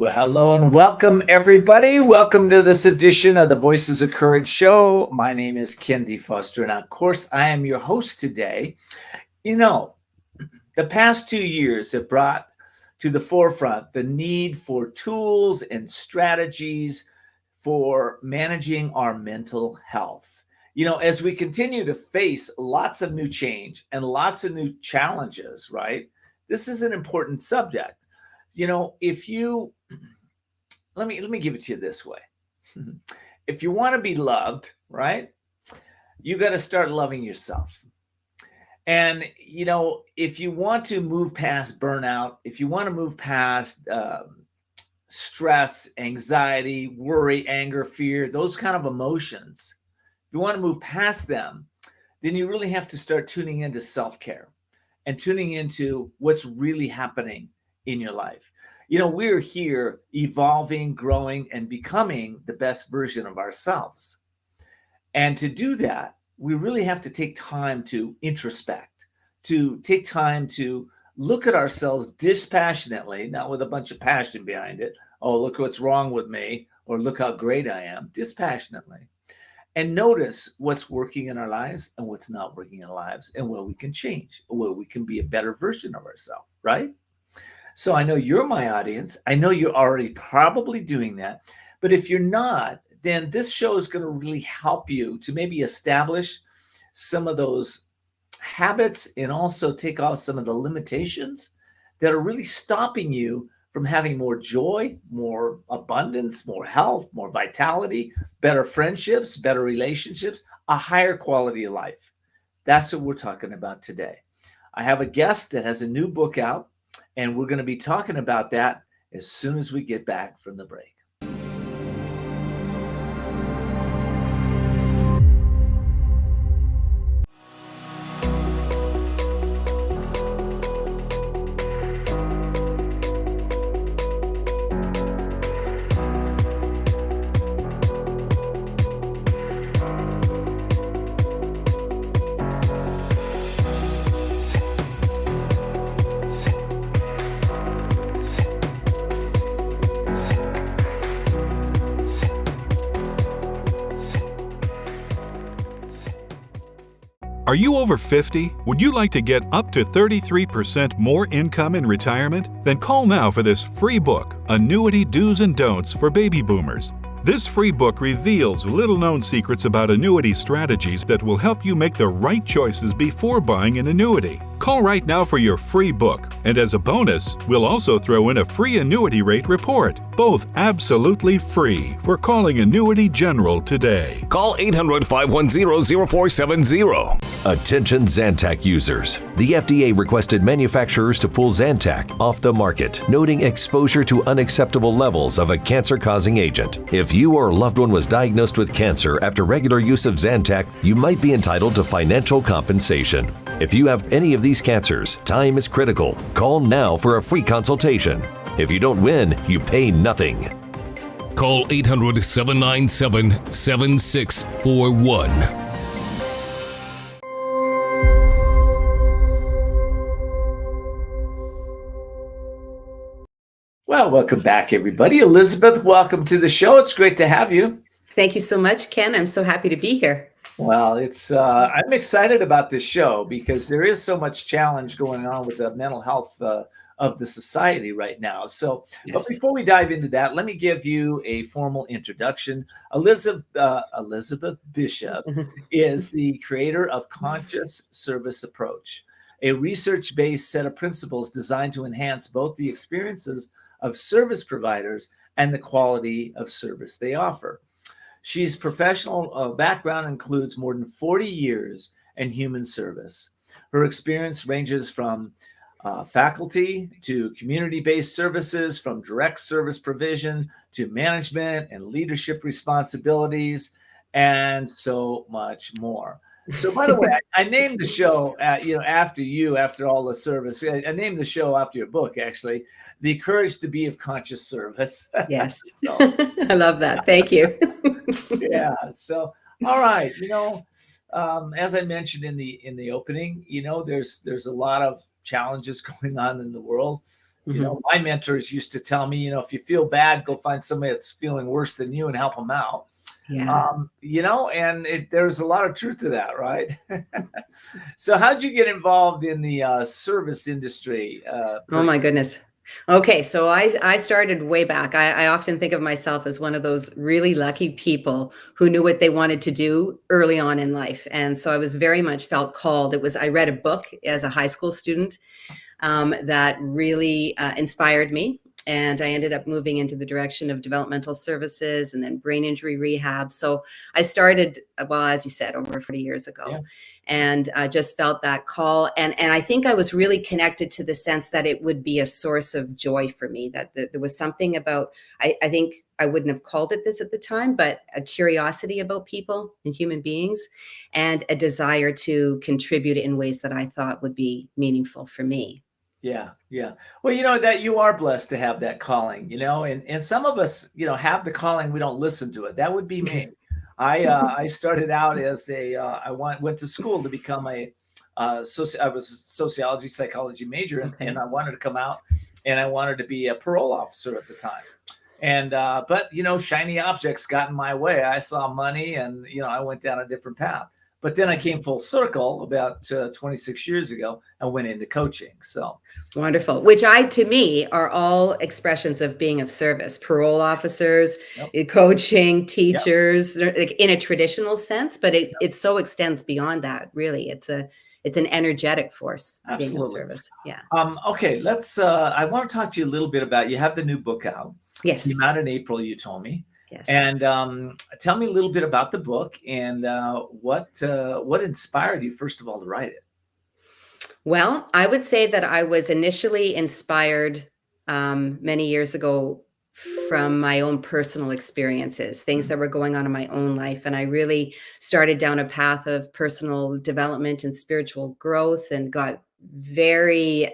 Well, hello and welcome, everybody. Welcome to this edition of the Voices of Courage show. My name is Ken D. Foster, and of course, I am your host today. You know, the past 2 years have brought to the forefront the need for tools and strategies for managing our mental health. As we continue to face lots of new change and lots of new challenges, right? This is an important subject. If you let me give it to you this way. If you want to be loved, right, you got to start loving yourself. And if you want to move past burnout, if you want to move past stress, anxiety, worry, anger, fear, those kind of emotions, if you want to move past them, then you really have to start tuning into self-care and tuning into what's really happening in your life. We're here evolving, growing, and becoming the best version of ourselves. And to do that, we really have to take time to introspect, to take time to look at ourselves dispassionately, not with a bunch of passion behind it. Oh, look what's wrong with me, or look how great I am, dispassionately. And notice what's working in our lives and what's not working in our lives, and where we can change, where we can be a better version of ourselves, right? So I know you're my audience. I know you're already probably doing that. But if you're not, then this show is going to really help you to maybe establish some of those habits and also take off some of the limitations that are really stopping you from having more joy, more abundance, more health, more vitality, better friendships, better relationships, a higher quality of life. That's what we're talking about today. I have a guest that has a new book out, and we're going to be talking about that as soon as we get back from the break. Are you over 50? Would you like to get up to 33% more income in retirement? Then call now for this free book, Annuity Do's and Don'ts for Baby Boomers. This free book reveals little-known secrets about annuity strategies that will help you make the right choices before buying an annuity. Call right now for your free book, and as a bonus, we'll also throw in a free annuity rate report, both absolutely free for calling Annuity General today. Call 800-510-0470. Attention Zantac users. The FDA requested manufacturers to pull Zantac off the market, noting exposure to unacceptable levels of a cancer-causing agent. If you or a loved one was diagnosed with cancer after regular use of Zantac, you might be entitled to financial compensation. If you have any of these cancers, time is critical. Call now for a free consultation. If you don't win, you pay nothing. Call 800-797-7641. Well, welcome back, everybody. Elizabeth, welcome to the show. It's great to have you. Thank you so much, Ken. I'm so happy to be here. Well, I'm excited about this show because there is so much challenge going on with the mental health of the society right now. So, Yes. But before we dive into that, let me give you a formal introduction. Elizabeth Bishop is the creator of Conscious Service Approach, a research-based set of principles designed to enhance both the experiences of service providers and the quality of service they offer. She's professional background includes more than 40 years in human service. Her experience ranges from faculty to community-based services, from direct service provision to management and leadership responsibilities, and so much more. So, by the way, I named the show, after you, after all the service. I named the show after your book, actually, The Courage to Be of Conscious Service. Yes. So, I love that. Thank you. yeah. So, all right. As I mentioned in the opening, there's a lot of challenges going on in the world, My mentors used to tell me, if you feel bad, go find somebody that's feeling worse than you and help them out. Yeah. And there's a lot of truth to that, right? So how'd you get involved in the service industry? Oh my goodness. Okay, so I started way back. I often think of myself as one of those really lucky people who knew what they wanted to do early on in life. And so I was very much felt called. I read a book as a high school student that really inspired me. And I ended up moving into the direction of developmental services and then brain injury rehab. So I started, well, as you said, over 40 years ago. Yeah. And I just felt that call. And I think I was really connected to the sense that it would be a source of joy for me, that there was something about, I think I wouldn't have called it this at the time, but a curiosity about people and human beings and a desire to contribute in ways that I thought would be meaningful for me. Yeah, yeah. Well, that you are blessed to have that calling, and some of us, have the calling, we don't listen to it. That would be me. I started out as I went to school to become I was a sociology psychology major, and I wanted to come out and I wanted to be a parole officer at the time. And but shiny objects got in my way. I saw money, and I went down a different path. But then I came full circle about 26 years ago and went into coaching. So wonderful, which to me are all expressions of being of service. Parole officers, coaching, teachers, like in a traditional sense, but it so extends beyond that. Really, it's an energetic force. Absolutely. Being of service. Yeah. Okay, let's. I want to talk to you a little bit about. You have the new book out. Yes. It came out in April. You told me. Yes. And tell me a little bit about the book and what inspired you, first of all, to write it. Well, I would say that I was initially inspired many years ago from my own personal experiences, things that were going on in my own life. And I really started down a path of personal development and spiritual growth and got very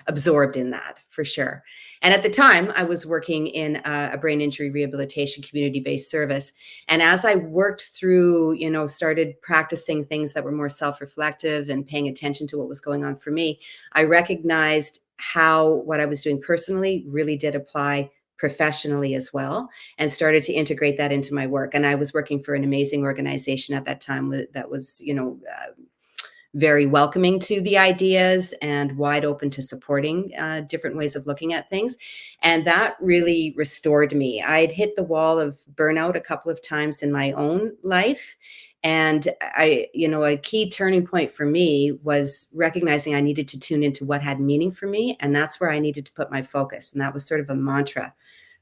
absorbed in that, for sure. And at the time, I was working in a brain injury rehabilitation community-based service. And as I worked through, started practicing things that were more self-reflective and paying attention to what was going on for me, I recognized how what I was doing personally really did apply professionally as well, and started to integrate that into my work. And I was working for an amazing organization at that time that was, very welcoming to the ideas and wide open to supporting different ways of looking at things. And that really restored me. I'd hit the wall of burnout a couple of times in my own life. And a key turning point for me was recognizing I needed to tune into what had meaning for me. And that's where I needed to put my focus. And that was sort of a mantra.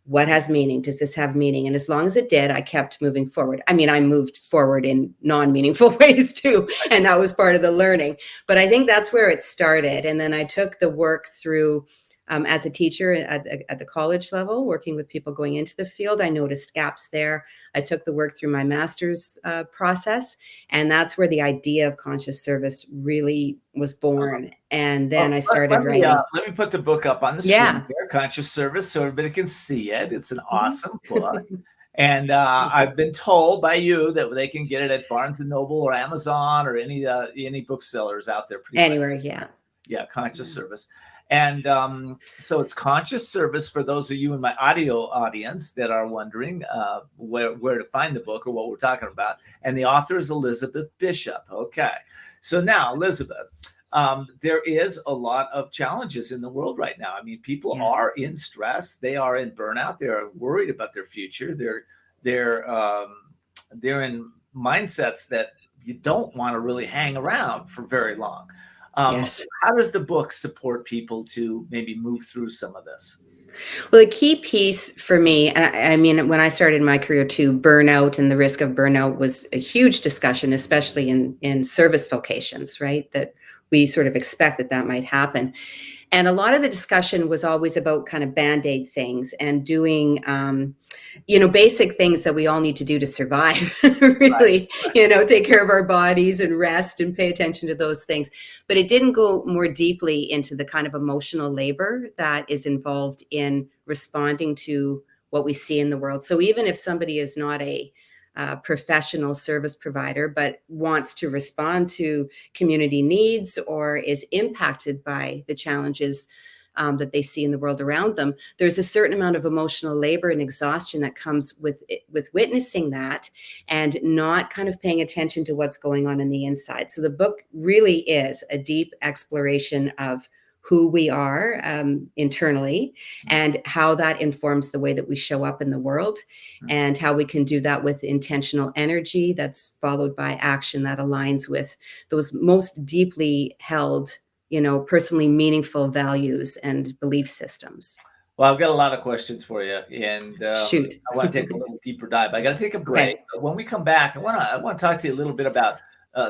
What has meaning? Does this have meaning? And as long as it did, I kept moving forward. I mean, I moved forward in non-meaningful ways too, and that was part of the learning. But I think that's where it started. And then I took the work through as a teacher at the college level, working with people going into the field. I noticed gaps there. I took the work through my master's process, and that's where the idea of conscious service really was born. And then I started writing. Let me put the book up on the screen here, Conscious Service, so everybody can see it. It's an awesome book. And I've been told by you that they can get it at Barnes & Noble or Amazon or any booksellers out there. Anywhere, yeah. Yeah, Conscious Service. And so it's Conscious Service for those of you in my audio audience that are wondering where to find the book or what we're talking about. And the author is Elizabeth Bishop. Okay. So now, Elizabeth, there is a lot of challenges in the world right now. I mean, people are in stress. They are in burnout. They're worried about their future. They're in mindsets that you don't want to really hang around for very long. Yes. How does the book support people to maybe move through some of this? Well, the key piece for me, I mean, when I started my career too, burnout and the risk of burnout was a huge discussion, especially in service vocations, right? That we sort of expect that might happen. And a lot of the discussion was always about kind of Band-Aid things and doing, basic things that we all need to do to survive, really, right. Take care of our bodies and rest and pay attention to those things. But it didn't go more deeply into the kind of emotional labor that is involved in responding to what we see in the world. So even if somebody is not a professional service provider, but wants to respond to community needs or is impacted by the challenges that they see in the world around them, there's a certain amount of emotional labor and exhaustion that comes with witnessing that and not kind of paying attention to what's going on the inside. So the book really is a deep exploration of who we are internally and how that informs the way that we show up in the world, and how we can do that with intentional energy that's followed by action that aligns with those most deeply held, personally meaningful values and belief systems. Well, I've got a lot of questions for you, and Shoot. I want to take a little deeper dive. I got to take a break. Okay. But when we come back, I want to talk to you a little bit about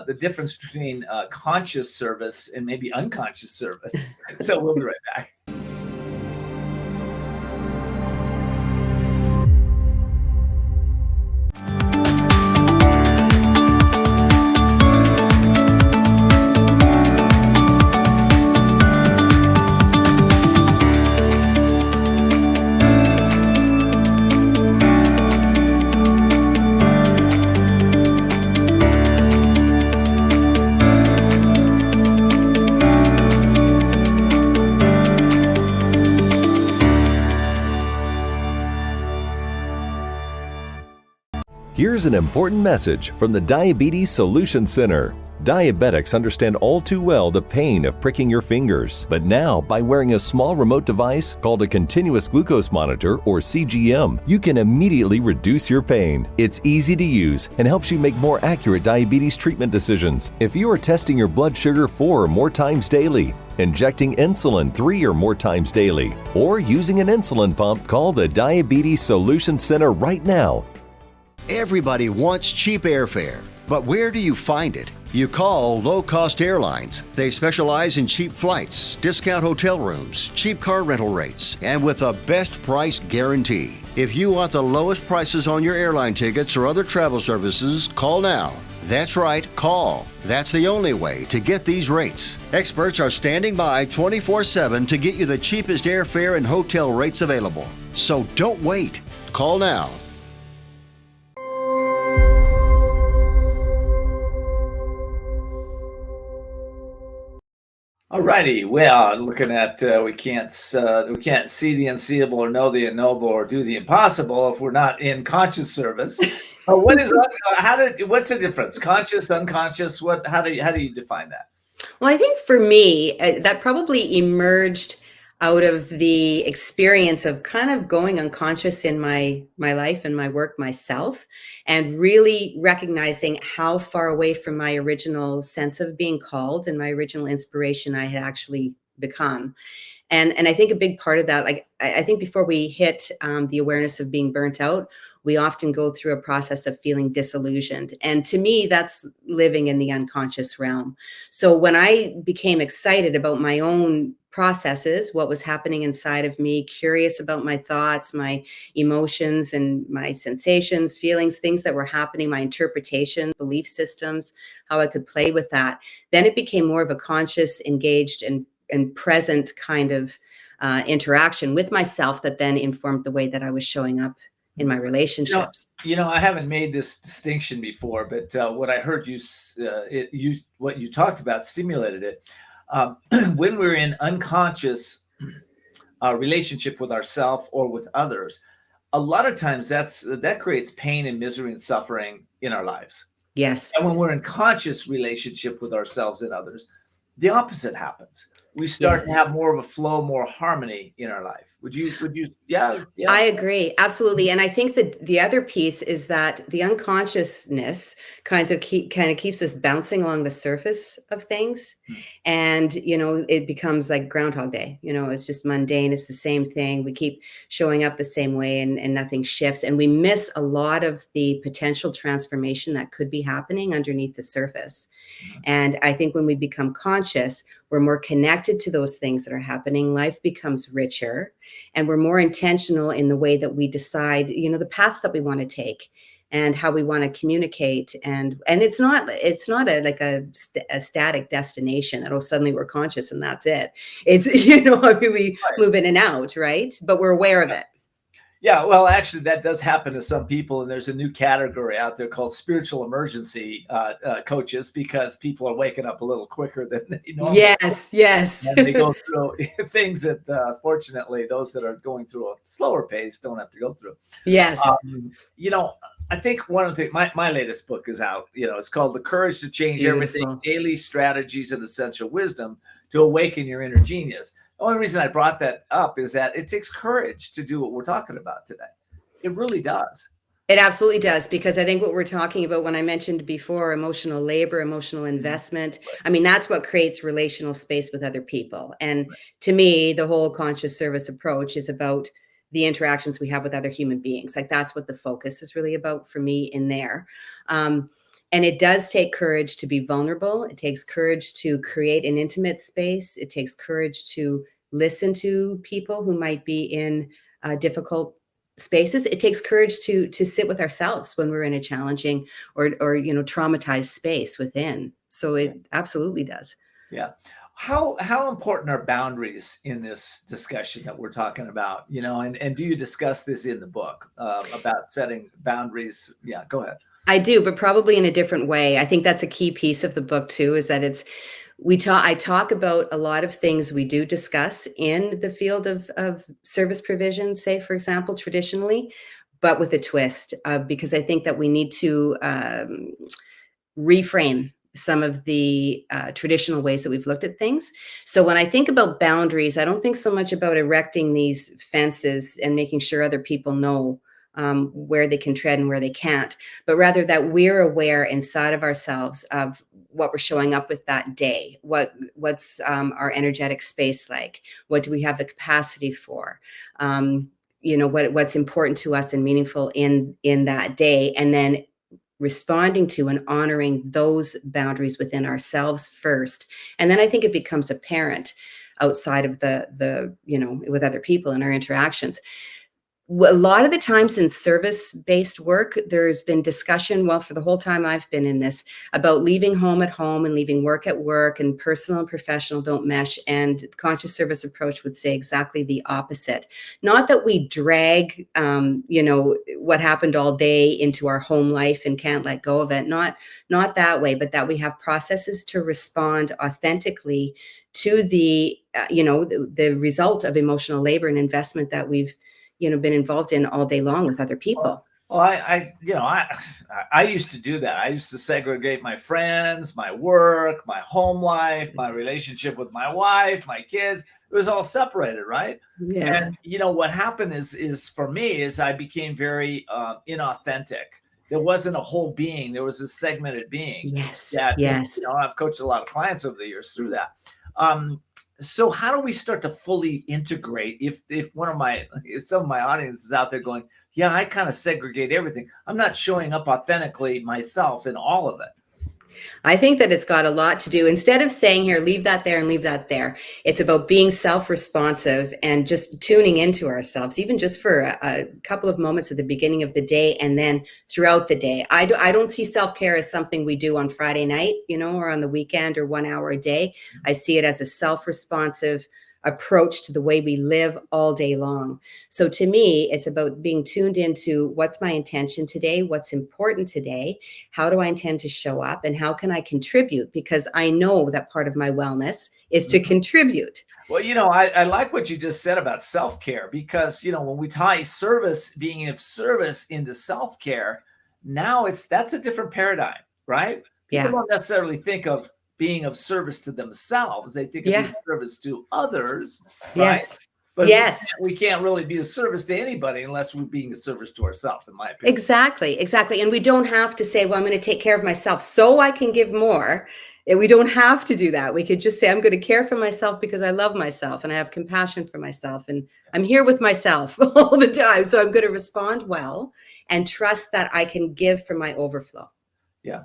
the difference between conscious service and maybe unconscious service. So we'll be right back. Here's an important message from the Diabetes Solution Center. Diabetics understand all too well the pain of pricking your fingers, but now by wearing a small remote device called a continuous glucose monitor or CGM, you can immediately reduce your pain. It's easy to use and helps you make more accurate diabetes treatment decisions. If you are testing your blood sugar 4 or more times daily, injecting insulin 3 or more times daily, or using an insulin pump, call the Diabetes Solution Center right now. Everybody wants cheap airfare, but where do you find it? You call Low Cost Airlines. They specialize in cheap flights, discount hotel rooms, cheap car rental rates, and with a best price guarantee. If you want the lowest prices on your airline tickets or other travel services, call now. That's right, call. That's the only way to get these rates. Experts are standing by 24/7 to get you the cheapest airfare and hotel rates available. So don't wait. Call now. Alrighty, well, looking at we can't see the unseeable or know the unknowable or do the impossible if we're not in conscious service. What's the difference? Conscious, unconscious? How do you define that? Well, I think for me, that probably emerged out of the experience of kind of going unconscious in my life and my work myself, and really recognizing how far away from my original sense of being called and my original inspiration I had actually become. And I think a big part of that, like I think before we hit the awareness of being burnt out, we often go through a process of feeling disillusioned. And to me, that's living in the unconscious realm. So when I became excited about my own processes, what was happening inside of me, curious about my thoughts, my emotions and my sensations, feelings, things that were happening, my interpretations, belief systems, how I could play with that, then it became more of a conscious, engaged, and present kind of interaction with myself that then informed the way that I was showing up in my relationships. I haven't made this distinction before, but what I heard what you talked about stimulated it. When we're in unconscious relationship with ourselves or with others, a lot of times that creates pain and misery and suffering in our lives. Yes. And when we're in conscious relationship with ourselves and others, the opposite happens. We start to have more of a flow, more harmony in our life. Would you? Yeah. I agree. Absolutely. And I think that the other piece is that the unconsciousness kind of keeps us bouncing along the surface of things. And, it becomes like Groundhog Day, it's just mundane. It's the same thing. We keep showing up the same way and nothing shifts. And we miss a lot of the potential transformation that could be happening underneath the surface. And I think when we become conscious, we're more connected to those things that are happening. Life becomes richer, and we're more intentional in the way that we decide, the paths that we want to take and how we want to communicate. And it's not a static destination that suddenly we're conscious and that's it. It's, we move in and out, right? But we're aware of it. Yeah, well, actually, that does happen to some people, and there's a new category out there called spiritual emergency coaches because people are waking up a little quicker than they normally do, Yes, yes. and they go through things that, fortunately, those that are going through a slower pace don't have to go through. Yes. You know, I think one of the my latest book is out. You know, it's called The Courage to Change Everything: Beautiful. Daily Strategies and Essential Wisdom to Awaken Your Inner Genius. The only reason I brought that up is that it takes courage to do what we're talking about today. It really does. It absolutely does, because I think what we're talking about when I mentioned before, emotional labor, emotional investment, I mean, that's what creates relational space with other people. And to me, the whole conscious service approach is about the interactions we have with other human beings. Like that's what the focus is really about for me in there. And it does take courage to be vulnerable. It takes courage to create an intimate space. It takes courage to listen to people who might be in difficult spaces. It takes courage to sit with ourselves when we're in a challenging or traumatized space within. So it absolutely does. Yeah. How important are boundaries in this discussion that we're talking about? You know, and do you discuss this in the book about setting boundaries? Yeah, go ahead. I do, but probably in a different way. I think that's a key piece of the book too, is that I talk about a lot of things we do discuss in the field of service provision, say, for example, traditionally, but with a twist, because I think that we need to reframe some of the traditional ways that we've looked at things. So when I think about boundaries, I don't think so much about erecting these fences and making sure other people know where they can tread and where they can't, but rather that we're aware inside of ourselves of what we're showing up with that day. What's our energetic space like? What do we have the capacity for? What's important to us and meaningful in that day, and then responding to and honoring those boundaries within ourselves first. And then I think it becomes apparent outside of the with other people in our interactions. A lot of the times in service-based work, there's been discussion, well, for the whole time I've been in this, about leaving home at home and leaving work at work, and personal and professional don't mesh. And the conscious service approach would say exactly the opposite. Not that we drag, what happened all day into our home life and can't let go of it. Not that way, but that we have processes to respond authentically to the result of emotional labor and investment that we've been involved in all day long with other people. Well, I used to do that. I used to segregate my friends, my work, my home life, my relationship with my wife, my kids. It was all separated, right? Yeah. And what happened is for me is I became very inauthentic. There wasn't a whole being. There was a segmented being. Yes. That, Yes. I've coached a lot of clients over the years through that. So how do we start to fully integrate if some of my audience is out there going, yeah, I kind of segregate everything. I'm not showing up authentically myself in all of it. I think that it's got a lot to do. Instead of saying here, leave that there and leave that there, it's about being self-responsive and just tuning into ourselves, even just for a couple of moments at the beginning of the day and then throughout the day. I don't see self-care as something we do on Friday night, or on the weekend or 1 hour a day. I see it as a self-responsive approach to the way we live all day long. So to me, it's about being tuned into what's my intention today, what's important today, how do I intend to show up, and how can I contribute? Because I know that part of my wellness is to contribute. Well, I like what you just said about self-care, because, when we tie being of service into self-care, now that's a different paradigm, right? People don't necessarily think of being of service to themselves. They think of being of service to others, right? Yes. But yes. we can't really be of service to anybody unless we're being of service to ourselves, in my opinion. Exactly. And we don't have to say, well, I'm going to take care of myself so I can give more. And we don't have to do that. We could just say, I'm going to care for myself because I love myself and I have compassion for myself. And I'm here with myself all the time. So I'm going to respond well and trust that I can give from my overflow. Yeah.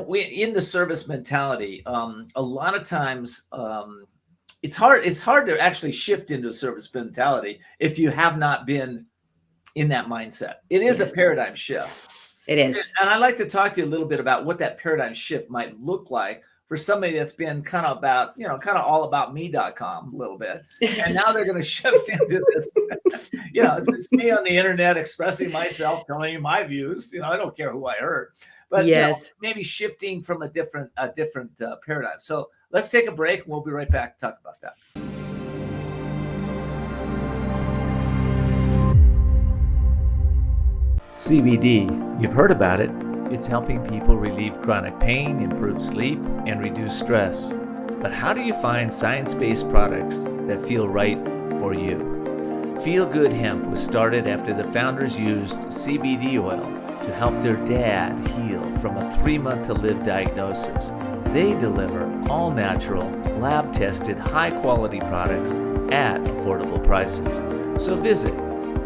We in the service mentality, a lot of times it's hard to actually shift into a service mentality if you have not been in that mindset. It is a paradigm shift. It is. And I'd like to talk to you a little bit about what that paradigm shift might look like for somebody that's been kind of about, kind of all about me.com a little bit. And now they're going to shift into this, it's me on the internet expressing myself, telling you my views. I don't care who I hurt, but Yes. maybe shifting from a different paradigm. So let's take a break. And we'll be right back to talk about that. CBD, you've heard about it. It's helping people relieve chronic pain, improve sleep, and reduce stress. But how do you find science-based products that feel right for you? Feel Good Hemp was started after the founders used CBD oil to help their dad heal from a 3-month-to-live diagnosis. They deliver all-natural, lab-tested, high-quality products at affordable prices. So visit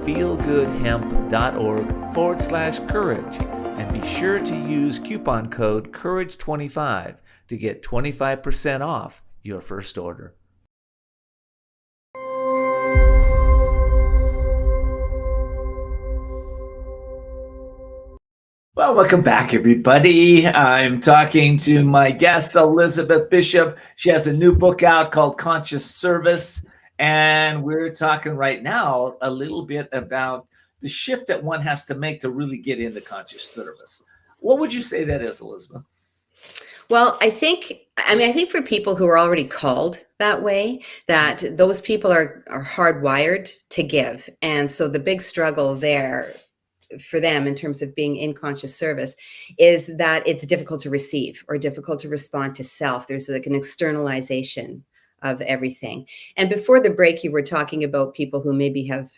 feelgoodhemp.org/courage and be sure to use coupon code COURAGE25 to get 25% off your first order. Well, welcome back, everybody. I'm talking to my guest, Elizabeth Bishop. She has a new book out called Conscious Service. And we're talking right now a little bit about the shift that one has to make to really get into conscious service. What would you say that is, Elizabeth? Well, I think for people who are already called that way, that those people are hardwired to give. And so the big struggle there for them in terms of being in conscious service is that it's difficult to receive or difficult to respond to self. There's like an externalization of everything. And before the break, you were talking about people who maybe have,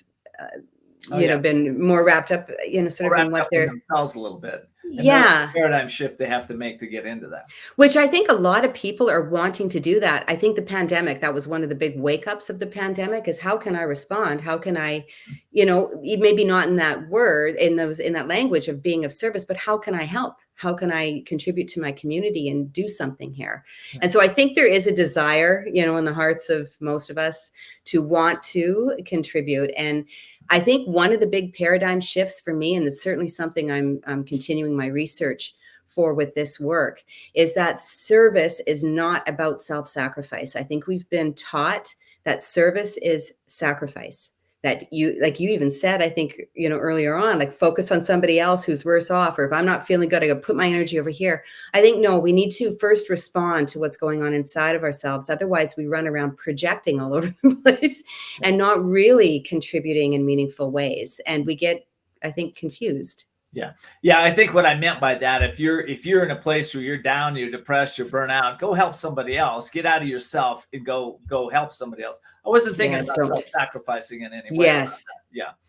been more wrapped up, sort of in what they're themselves a little bit. And yeah, the paradigm shift they have to make to get into that. which I think a lot of people are wanting to do that. I think the pandemic, that was one of the big wake ups of the pandemic, is how can I respond? How can I, maybe not in that word, in that language of being of service, but how can I help? How can I contribute to my community and do something here? Yeah. And so I think there is a desire, in the hearts of most of us to want to contribute. And I think one of the big paradigm shifts for me, and it's certainly something I'm continuing my research for with this work, is that service is not about self-sacrifice. I think we've been taught that service is sacrifice. That like you even said, I think, earlier on, like focus on somebody else who's worse off, or if I'm not feeling good, I gotta put my energy over here. I think, no, we need to first respond to what's going on inside of ourselves. Otherwise we run around projecting all over the place and not really contributing in meaningful ways. And we get, I think, confused. Yeah. I think what I meant by that, if you're in a place where you're down, you're depressed, you're burnt out, go help somebody else. Get out of yourself and go help somebody else. I wasn't thinking about self-sacrificing in any way. Yes.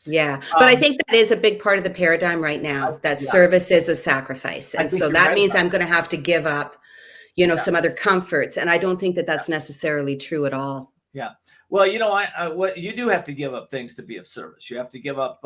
Yeah. But I think that is a big part of the paradigm right now, that service is a sacrifice. And so that means I'm going to have to give up, some other comforts. And I don't think that that's necessarily true at all. Yeah. Well, what you do have to give up things to be of service. You have to give up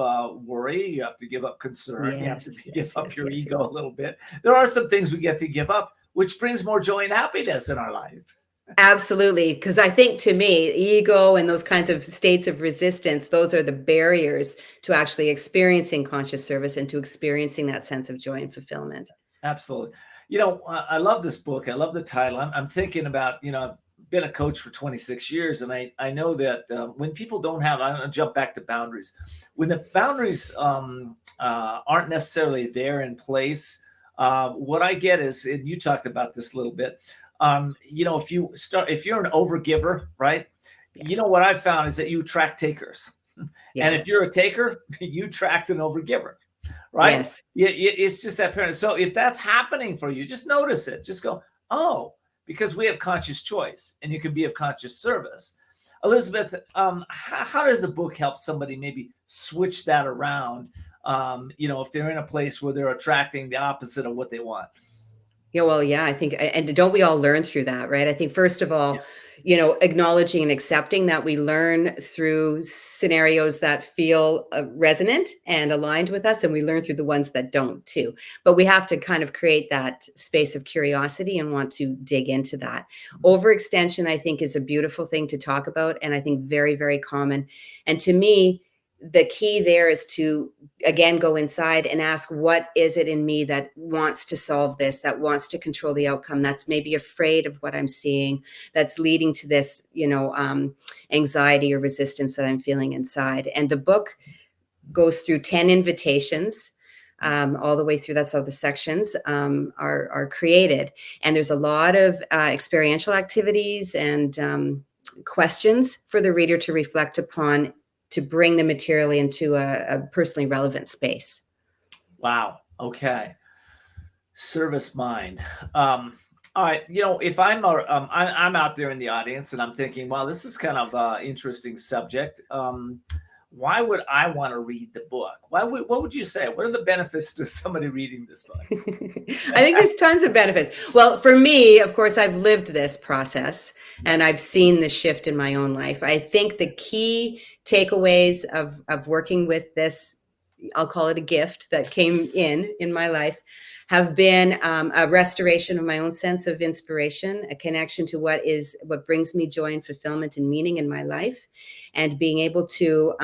worry. You have to give up concern. You have to give up your ego a little bit. There are some things we get to give up, which brings more joy and happiness in our life. Absolutely. Because I think, to me, ego and those kinds of states of resistance, those are the barriers to actually experiencing conscious service and to experiencing that sense of joy and fulfillment. Absolutely. I love this book. I love the title. I'm thinking about, I've been a coach for 26 years. And I know that when people don't have, I'm going to jump back to boundaries. When the boundaries aren't necessarily there in place, what I get is, and you talked about this a little bit, if you're an overgiver, right? Yeah. What I've found is that you attract takers. Yeah. And if you're a taker, you attract an overgiver, right? Yes. It's just that parent. So if that's happening for you, just notice it. Just go, oh, because we have conscious choice, and you can be of conscious service. Elizabeth, how does the book help somebody maybe switch that around? If they're in a place where they're attracting the opposite of what they want. Yeah, well, yeah, I think, and don't we all learn through that, right? I think, first of all, acknowledging and accepting that we learn through scenarios that feel resonant and aligned with us, and we learn through the ones that don't too. But we have to kind of create that space of curiosity and want to dig into that. Overextension, I think, is a beautiful thing to talk about, and I think very, very common. And to me, the key there is to, again, go inside and ask, what is it in me that wants to solve this, that wants to control the outcome, that's maybe afraid of what I'm seeing, that's leading to this, anxiety or resistance that I'm feeling inside. And the book goes through 10 invitations all the way through. That's how the sections are created. And there's a lot of experiential activities and questions for the reader to reflect upon, to bring the material into a personally relevant space. Wow. Okay. Service mind. All right. If I'm out there in the audience and I'm thinking, wow, this is kind of an interesting subject. Why would I want to read the book? What would you say? What are the benefits to somebody reading this book? I think there's tons of benefits. Well, for me, of course, I've lived this process and I've seen the shift in my own life. I think the key takeaways of working with this, I'll call it a gift that came in my life, have been a restoration of my own sense of inspiration, a connection to what brings me joy and fulfillment and meaning in my life, and being able to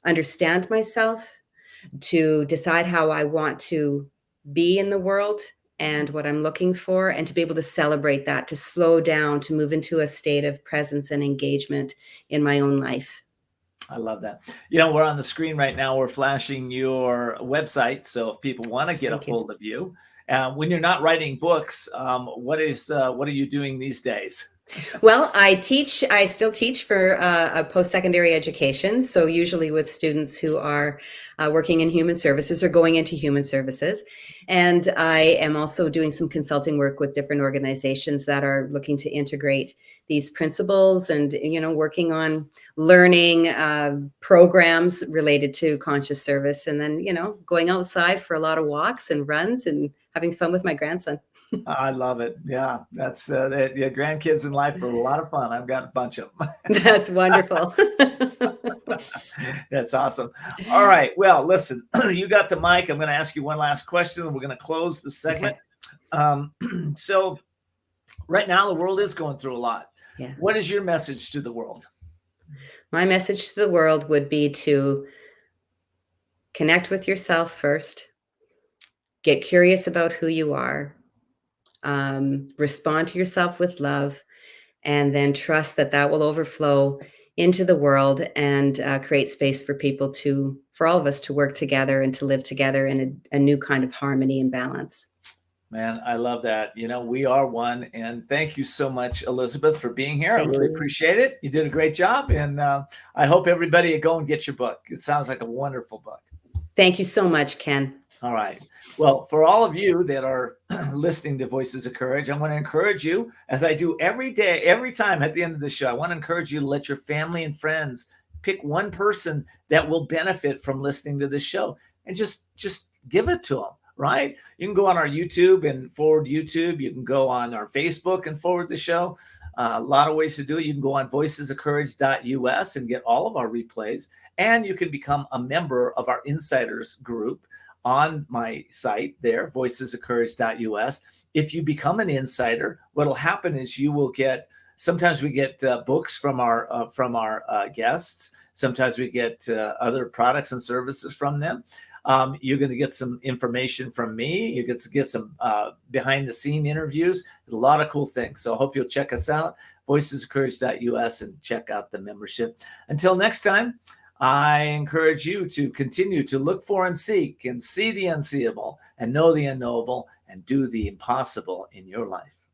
understand myself, to decide how I want to be in the world and what I'm looking for, and to be able to celebrate that, to slow down, to move into a state of presence and engagement in my own life. I love that. We're on the screen right now. We're flashing your website. So if people want to get a hold of you, when you're not writing books, what are you doing these days? Well, I still teach for a post-secondary education. So usually with students who are working in human services or going into human services. And I am also doing some consulting work with different organizations that are looking to integrate these principles and, working on learning programs related to conscious service. And then, going outside for a lot of walks and runs and having fun with my grandson. I love it. Yeah, that's grandkids in life are a lot of fun. I've got a bunch of them. That's wonderful. That's awesome. All right. Well, listen, you got the mic. I'm going to ask you one last question and we're going to close the segment. Okay. So right now the world is going through a lot. Yeah. What is your message to the world? My message to the world would be to connect with yourself first, get curious about who you are, respond to yourself with love, and then trust that will overflow into the world and create space for for all of us to work together and to live together in a new kind of harmony and balance. Man, I love that. We are one. And thank you so much, Elizabeth, for being here. I really appreciate it. You did a great job. And I hope everybody go and get your book. It sounds like a wonderful book. Thank you so much, Ken. All right. Well, for all of you that are listening to Voices of Courage, I want to encourage you, as I do every day, every time at the end of the show, I want to encourage you to let your family and friends pick one person that will benefit from listening to this show and just give it to them. Right? You can go on our YouTube and forward YouTube. You can go on our Facebook and forward the show. A lot of ways to do it. You can go on voicesofcourage.us and get all of our replays. And you can become a member of our insiders group on my site there, voicesofcourage.us. If you become an insider, what will happen is you will get, sometimes we get books from our guests. Sometimes we get other products and services from them. You're going to get some information from me. You get to get some behind the scene interviews. There's a lot of cool things. So I hope you'll check us out, voicesofcourage.us, and check out the membership. Until next time, I encourage you to continue to look for and seek and see the unseeable and know the unknowable and do the impossible in your life.